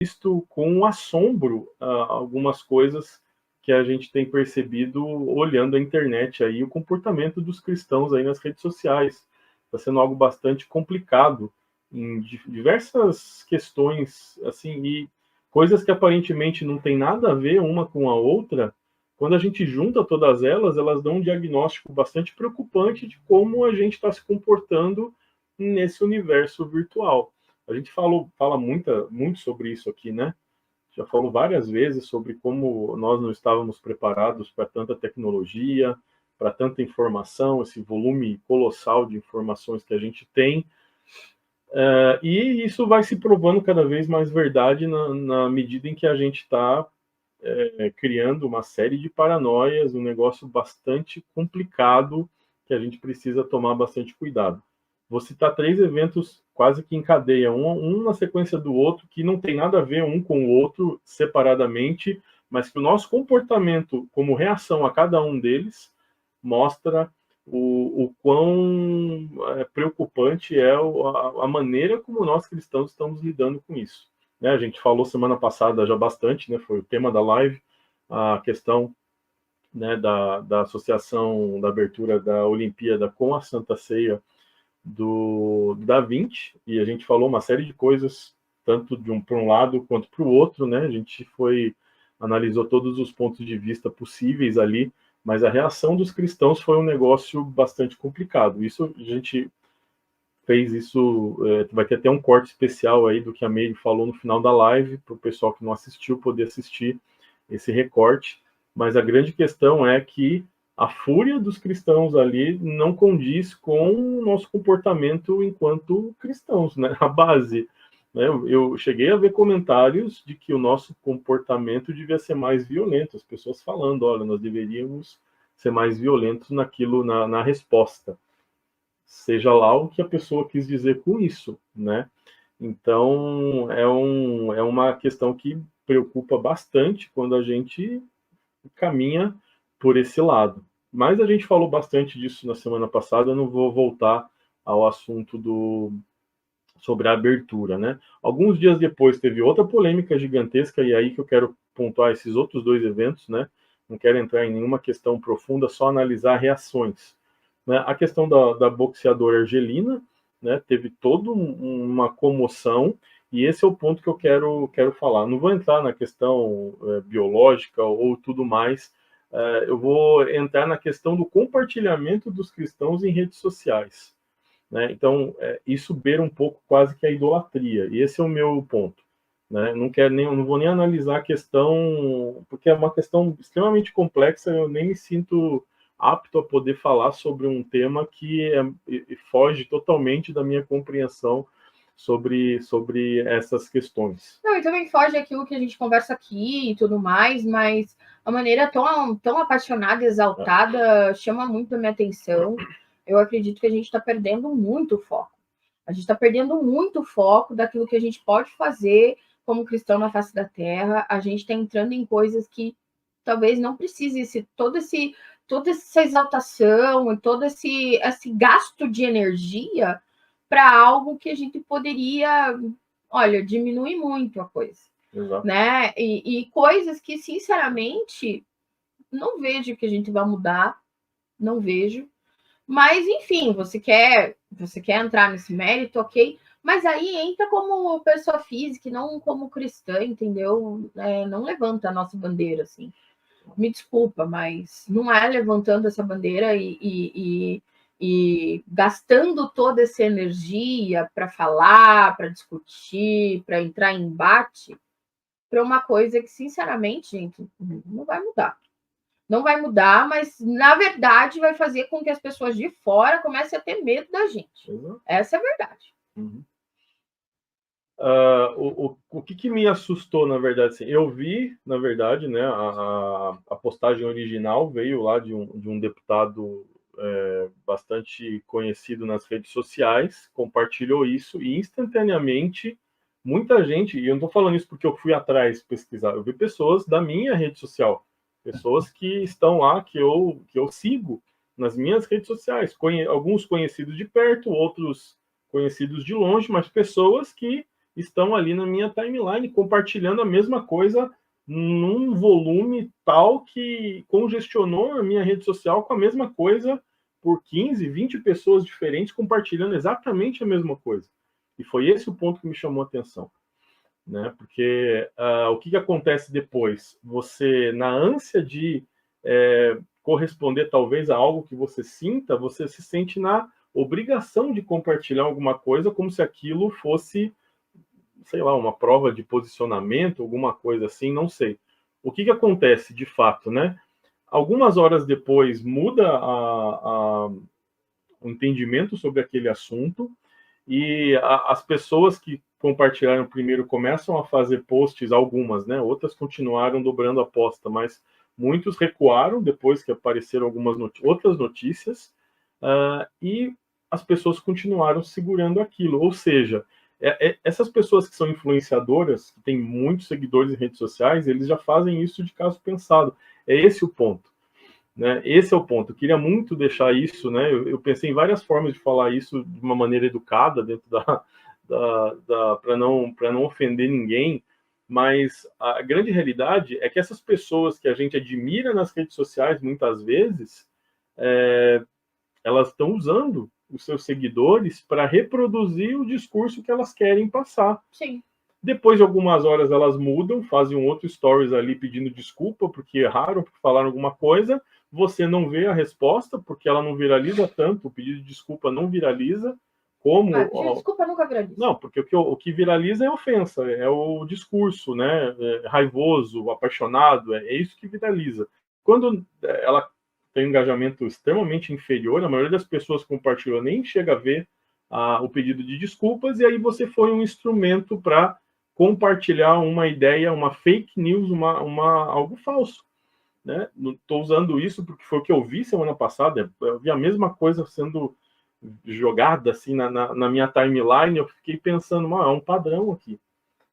visto com assombro algumas coisas que a gente tem percebido olhando a internet aí, o comportamento dos cristãos aí nas redes sociais. Está sendo algo bastante complicado em diversas questões, assim, e coisas que aparentemente não tem nada a ver uma com a outra. Quando a gente junta todas elas, elas dão um diagnóstico bastante preocupante de como a gente está se comportando nesse universo virtual. A gente fala muito sobre isso aqui, né? Já falou várias vezes sobre como nós não estávamos preparados para tanta tecnologia, para tanta informação, esse volume colossal de informações que a gente tem. E isso vai se provando cada vez mais verdade na medida em que a gente está criando uma série de paranoias, um negócio bastante complicado que a gente precisa tomar bastante cuidado. Vou citar 3 eventos quase que em cadeia, um na sequência do outro, que não tem nada a ver um com o outro separadamente, mas que o nosso comportamento como reação a cada um deles mostra o quão preocupante é a maneira como nós cristãos estamos lidando com isso. Né, a gente falou semana passada já bastante, né, foi o tema da live, a questão, né, da associação da abertura da Olimpíada com a Santa Ceia do Da Vinci, e a gente falou uma série de coisas, tanto para um lado quanto para o outro, né? A gente analisou todos os pontos de vista possíveis ali, mas a reação dos cristãos foi um negócio bastante complicado. Isso a gente fez isso, vai ter até um corte especial aí do que a Meire falou no final da live, para o pessoal que não assistiu poder assistir esse recorte, mas a grande questão é que a fúria dos cristãos ali não condiz com o nosso comportamento enquanto cristãos, né? A base. Né? Eu cheguei a ver comentários de que o nosso comportamento devia ser mais violento, as pessoas falando, olha, nós deveríamos ser mais violentos naquilo, na resposta. Seja lá o que a pessoa quis dizer com isso, né? Então, é uma questão que preocupa bastante quando a gente caminha por esse lado. Mas a gente falou bastante disso na semana passada, eu não vou voltar ao assunto sobre a abertura, né? Alguns dias depois teve outra polêmica gigantesca, e aí que eu quero pontuar esses outros 2 eventos, né? Não quero entrar em nenhuma questão profunda, só analisar reações. Né? A questão da boxeadora argelina, né? Teve toda uma comoção, e esse é o ponto que eu quero falar. Não vou entrar na questão biológica ou tudo mais, eu vou entrar na questão do compartilhamento dos cristãos em redes sociais. Né? Então, isso beira um pouco quase que a idolatria, e esse é o meu ponto. Né? Não vou nem analisar a questão, porque é uma questão extremamente complexa, eu nem me sinto apto a poder falar sobre um tema que foge totalmente da minha compreensão sobre essas questões. Não, e também foge aquilo que a gente conversa aqui e tudo mais, mas a maneira tão apaixonada e exaltada chama muito a minha atenção. Eu acredito que a gente está perdendo muito foco. A gente está perdendo muito foco daquilo que a gente pode fazer como cristão na face da terra. A gente está entrando em coisas que talvez não precise toda essa exaltação e todo esse gasto de energia para algo que a gente poderia, olha, diminuir muito a coisa. Exato. Né? E coisas que, sinceramente, não vejo que a gente vai mudar, não vejo. Mas, enfim, você quer entrar nesse mérito, ok. Mas aí entra como pessoa física, não como cristã, entendeu? Não levanta a nossa bandeira, assim. Me desculpa, mas não é levantando essa bandeira e gastando toda essa energia para falar, para discutir, para entrar em embate, para uma coisa que, sinceramente, gente, não vai mudar. Não vai mudar, mas, na verdade, vai fazer com que as pessoas de fora comecem a ter medo da gente. Uhum. Essa é a verdade. Uhum. O que me assustou, na verdade, assim, eu vi, na verdade, né, a postagem original veio lá de um deputado bastante conhecido nas redes sociais, compartilhou isso e instantaneamente muita gente, e eu não estou falando isso porque eu fui atrás pesquisar, eu vi pessoas da minha rede social, pessoas que estão lá, que eu sigo nas minhas redes sociais, alguns conhecidos de perto, outros conhecidos de longe, mas pessoas que estão ali na minha timeline, compartilhando a mesma coisa num volume tal que congestionou a minha rede social com a mesma coisa por 15, 20 pessoas diferentes compartilhando exatamente a mesma coisa. E foi esse o ponto que me chamou a atenção. Né? Porque o que acontece depois? Você, na ânsia de corresponder talvez a algo que você sinta, você se sente na obrigação de compartilhar alguma coisa como se aquilo fosse, sei lá, uma prova de posicionamento, alguma coisa assim, não sei. O que acontece de fato, né? Algumas horas depois muda o entendimento sobre aquele assunto e as pessoas que compartilharam primeiro começam a fazer posts, algumas, né? Outras continuaram dobrando a aposta, mas muitos recuaram depois que apareceram algumas outras notícias e as pessoas continuaram segurando aquilo. Ou seja, essas pessoas que são influenciadoras, que têm muitos seguidores em redes sociais, eles já fazem isso de caso pensado. É esse o ponto. Né? Esse é o ponto. Eu queria muito deixar isso, né? Eu pensei em várias formas de falar isso de uma maneira educada, dentro para não ofender ninguém, mas a grande realidade é que essas pessoas que a gente admira nas redes sociais, muitas vezes, elas estão usando os seus seguidores para reproduzir o discurso que elas querem passar. Sim. Depois de algumas horas elas mudam, fazem um outro stories ali pedindo desculpa porque erraram, porque falaram alguma coisa. Você não vê a resposta porque ela não viraliza tanto, o pedido de desculpa não viraliza como... desculpa nunca viraliza. Não, porque o que viraliza é ofensa, é o discurso, né? Raivoso, apaixonado, é isso que viraliza. Quando ela tem um engajamento extremamente inferior, a maioria das pessoas que compartilhou nem chega a ver o pedido de desculpas, e aí você foi um instrumento para compartilhar uma ideia, uma fake news, algo falso. Né? Não estou usando isso porque foi o que eu vi semana passada, eu vi a mesma coisa sendo jogada assim na minha timeline, eu fiquei pensando, é um padrão aqui.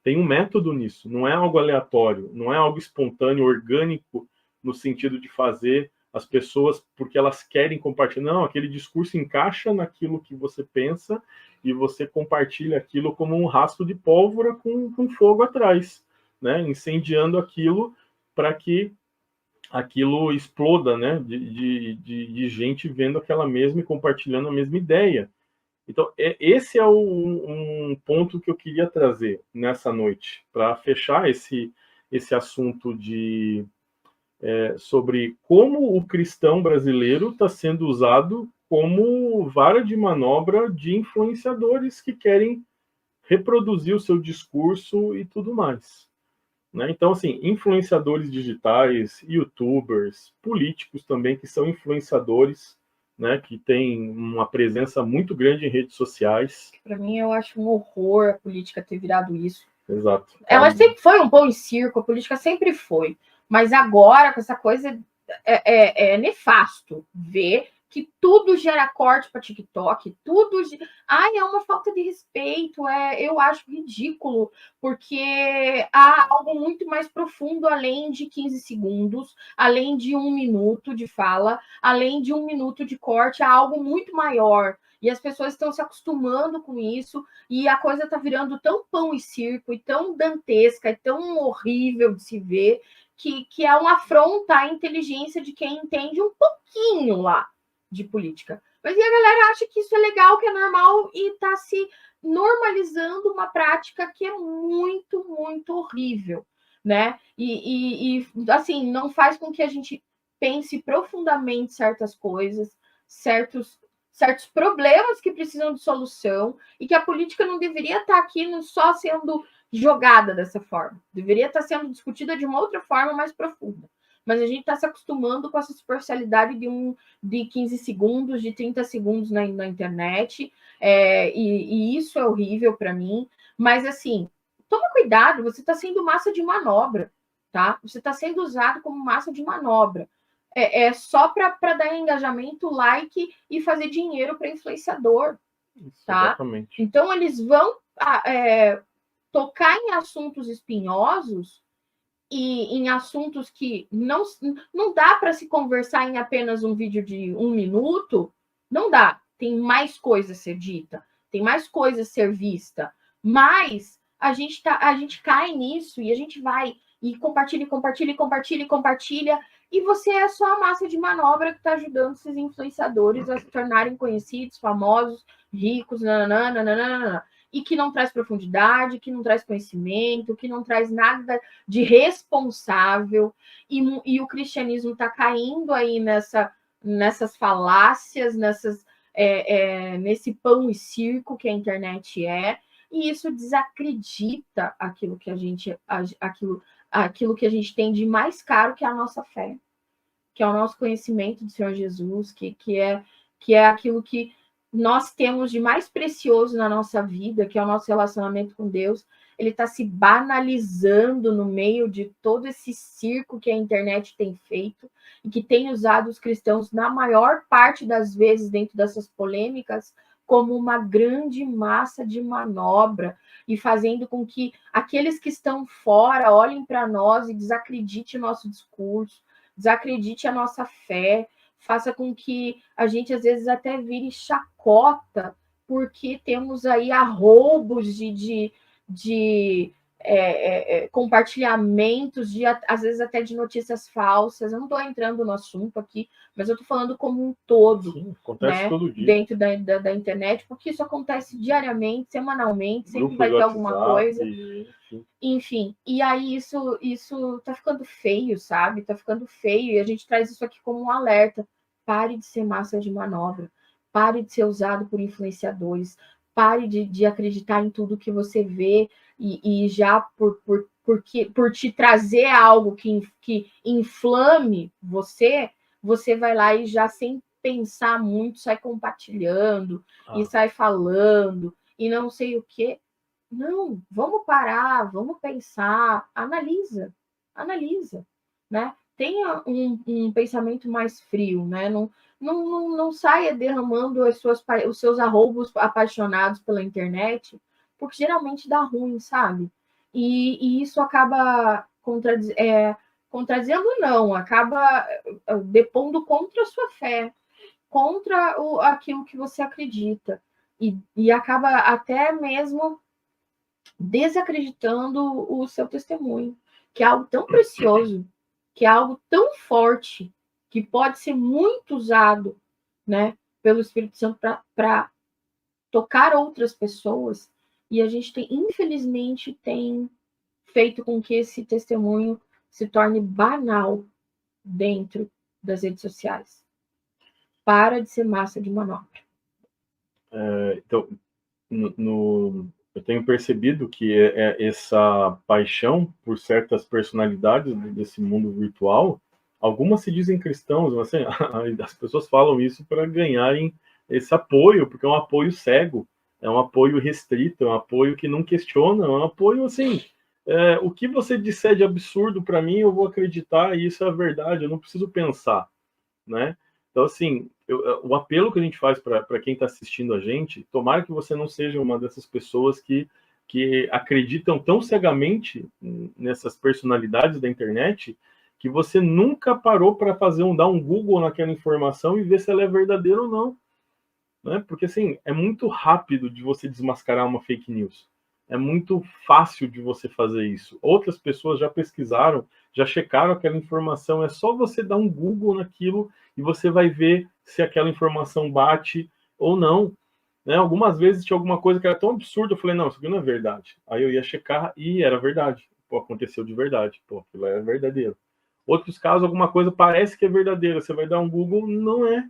Tem um método nisso, não é algo aleatório, não é algo espontâneo, orgânico, no sentido de fazer as pessoas porque elas querem compartilhar. Não, aquele discurso encaixa naquilo que você pensa e você compartilha aquilo como um rastro de pólvora com fogo atrás, né? Incendiando aquilo para que aquilo exploda, né? De gente vendo aquela mesma e compartilhando a mesma ideia. Então, esse é um ponto que eu queria trazer nessa noite, para fechar esse assunto sobre como o cristão brasileiro está sendo usado como vara de manobra de influenciadores que querem reproduzir o seu discurso e tudo mais. Né? Então, assim, influenciadores digitais, youtubers, políticos também que são influenciadores, né, que têm uma presença muito grande em redes sociais. Para mim, eu acho um horror a política ter virado isso. Exato. Ela sempre foi um pão e circo, a política sempre foi. Mas agora, com essa coisa, é nefasto ver que tudo gera corte para TikTok, tudo... Ai, é uma falta de respeito, eu acho ridículo, porque há algo muito mais profundo além de 15 segundos, além de 1 minuto de fala, além de 1 minuto de corte, há algo muito maior. E as pessoas estão se acostumando com isso, e a coisa está virando tão pão e circo, e tão dantesca, e tão horrível de se ver, que é uma afronta à inteligência de quem entende um pouquinho lá de política. Mas e a galera acha que isso é legal, que é normal, e está se normalizando uma prática que é muito, muito horrível, né? E assim, não faz com que a gente pense profundamente certas coisas, certos problemas que precisam de solução, e que a política não deveria estar aqui só sendo jogada dessa forma. Deveria estar sendo discutida de uma outra forma mais profunda. Mas a gente está se acostumando com essa superficialidade de 15 segundos, de 30 segundos na internet, e isso é horrível para mim. Mas, assim, toma cuidado, você está sendo massa de manobra, tá? Você está sendo usado como massa de manobra. Só para dar engajamento, like e fazer dinheiro para influenciador, tá? Exatamente. Então, eles vão tocar em assuntos espinhosos e em assuntos que não dá para se conversar em apenas um vídeo de 1 minuto, não dá. Tem mais coisa a ser dita, tem mais coisa a ser vista, mas a gente cai nisso e a gente vai e compartilha, compartilha, compartilha, compartilha, e você é só a massa de manobra que está ajudando esses influenciadores a se tornarem conhecidos, famosos, ricos, nananana, nananana, e que não traz profundidade, que não traz conhecimento, que não traz nada de responsável, e o cristianismo está caindo aí nessas falácias, nesse pão e circo que a internet é, e isso desacredita aquilo que aquilo que a gente tem de mais caro, que é a nossa fé, que é o nosso conhecimento do Senhor Jesus, que é aquilo que nós temos de mais precioso na nossa vida, que é o nosso relacionamento com Deus. Ele está se banalizando no meio de todo esse circo que a internet tem feito e que tem usado os cristãos, na maior parte das vezes, dentro dessas polêmicas, como uma grande massa de manobra, e fazendo com que aqueles que estão fora olhem para nós e desacreditem nosso discurso, desacredite a nossa fé, faça com que a gente às vezes até vire chacota, porque temos aí arroubos de compartilhamentos, às vezes até de notícias falsas. Eu não estou entrando no assunto aqui, mas eu estou falando como um todo. Sim, acontece, né, todo dia. Dentro da internet, porque isso acontece diariamente, semanalmente, sempre vai ter alguma coisa. Enfim, e aí isso tá ficando feio, sabe? Tá ficando feio, e a gente traz isso aqui como um alerta. Pare de ser massa de manobra, pare de ser usado por influenciadores, pare de acreditar em tudo que você vê, e já por te trazer algo que inflame você, você vai lá e já, sem pensar muito, sai compartilhando e sai falando e não sei o quê. Não, vamos parar, vamos pensar, analisa, né? Tenha um pensamento mais frio, né? Não saia derramando os seus arroubos apaixonados pela internet, porque geralmente dá ruim, sabe? E isso acaba contradizendo, não, acaba depondo contra a sua fé, contra aquilo que você acredita, e acaba até mesmo desacreditando o seu testemunho, que é algo tão precioso, que é algo tão forte, que pode ser muito usado, né, pelo Espírito Santo para tocar outras pessoas, e a gente infelizmente, tem feito com que esse testemunho se torne banal dentro das redes sociais. Para de ser massa de manobra. Então, eu tenho percebido que essa paixão por certas personalidades desse mundo virtual, algumas se dizem cristãos, mas assim, as pessoas falam isso para ganharem esse apoio, porque é um apoio cego, é um apoio restrito, é um apoio que não questiona, é um apoio assim, o que você disser de absurdo para mim, eu vou acreditar, e isso é a verdade, eu não preciso pensar, né? Então, assim, o apelo que a gente faz para quem está assistindo a gente, tomara que você não seja uma dessas pessoas que acreditam tão cegamente nessas personalidades da internet, que você nunca parou para dar um Google naquela informação e ver se ela é verdadeira ou não, né? Porque, assim, é muito rápido de você desmascarar uma fake news. É muito fácil de você fazer isso. Outras pessoas já pesquisaram, já checaram aquela informação. É só você dar um Google naquilo e você vai ver se aquela informação bate ou não, né? Algumas vezes tinha alguma coisa que era tão absurda, eu falei, não, isso aqui não é verdade. Aí eu ia checar e era verdade. Pô, aconteceu de verdade. Pô, aquilo é verdadeiro. Outros casos, alguma coisa parece que é verdadeira. Você vai dar um Google, não é.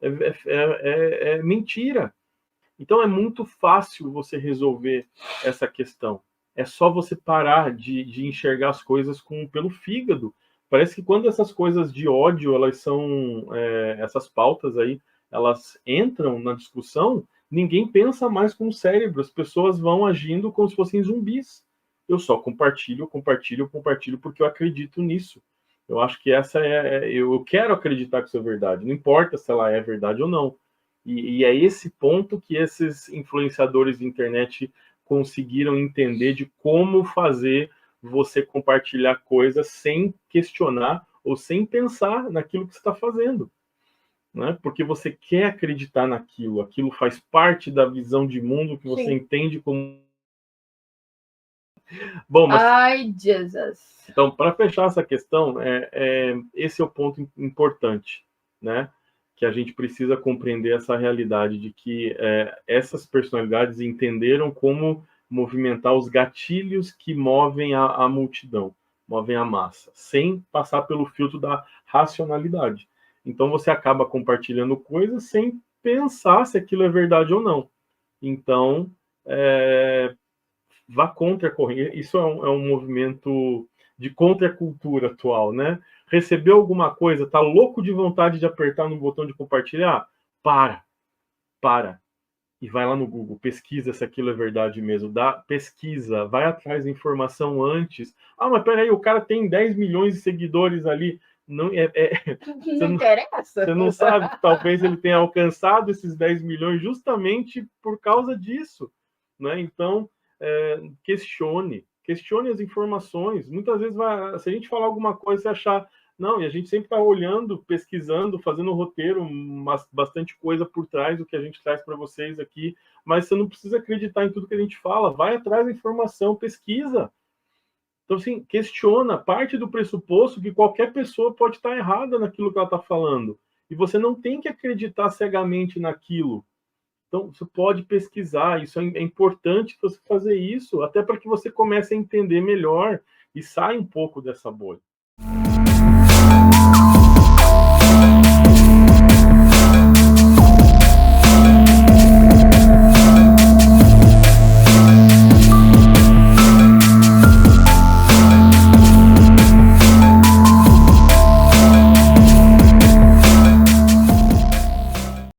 É mentira. Então é muito fácil você resolver essa questão. É só você parar de enxergar as coisas pelo fígado. Parece que quando essas coisas de ódio, elas são essas pautas aí, elas entram na discussão, ninguém pensa mais com o cérebro. As pessoas vão agindo como se fossem zumbis. Eu só compartilho porque eu acredito nisso. Eu acho que eu quero acreditar que isso é verdade. Não importa se ela é verdade ou não. E é esse ponto que esses influenciadores de internet conseguiram entender, de como fazer você compartilhar coisas sem questionar ou sem pensar naquilo que você está fazendo, né? Porque você quer acreditar naquilo, aquilo faz parte da visão de mundo que você entende como Bom, mas Ai, Jesus. então, para fechar essa questão, esse é o ponto importante, né? Que a gente precisa compreender essa realidade de que essas personalidades entenderam como movimentar os gatilhos que movem a multidão, movem a massa, sem passar pelo filtro da racionalidade. Então, você acaba compartilhando coisas sem pensar se aquilo é verdade ou não. Então, vá contra a corrente. Isso é um movimento de contracultura atual, né? Recebeu alguma coisa, tá louco de vontade de apertar no botão de compartilhar? Para. E vai lá no Google, pesquisa se aquilo é verdade mesmo. Pesquisa, vai atrás de informação antes. Ah, mas peraí, o cara tem 10 milhões de seguidores ali. Não, Não interessa. você não sabe que talvez ele tenha alcançado esses 10 milhões justamente por causa disso, né? Então, questione as informações. Muitas vezes, se a gente falar alguma coisa, você achar, não, e a gente sempre está olhando, pesquisando, fazendo roteiro, bastante coisa por trás do que a gente traz para vocês aqui, mas você não precisa acreditar em tudo que a gente fala, vai atrás da informação, pesquisa. Então, assim, questiona, parte do pressuposto que qualquer pessoa pode estar errada naquilo que ela está falando. E você não tem que acreditar cegamente naquilo. Então, você pode pesquisar, isso é importante você fazer isso, até para que você comece a entender melhor e saia um pouco dessa bolha.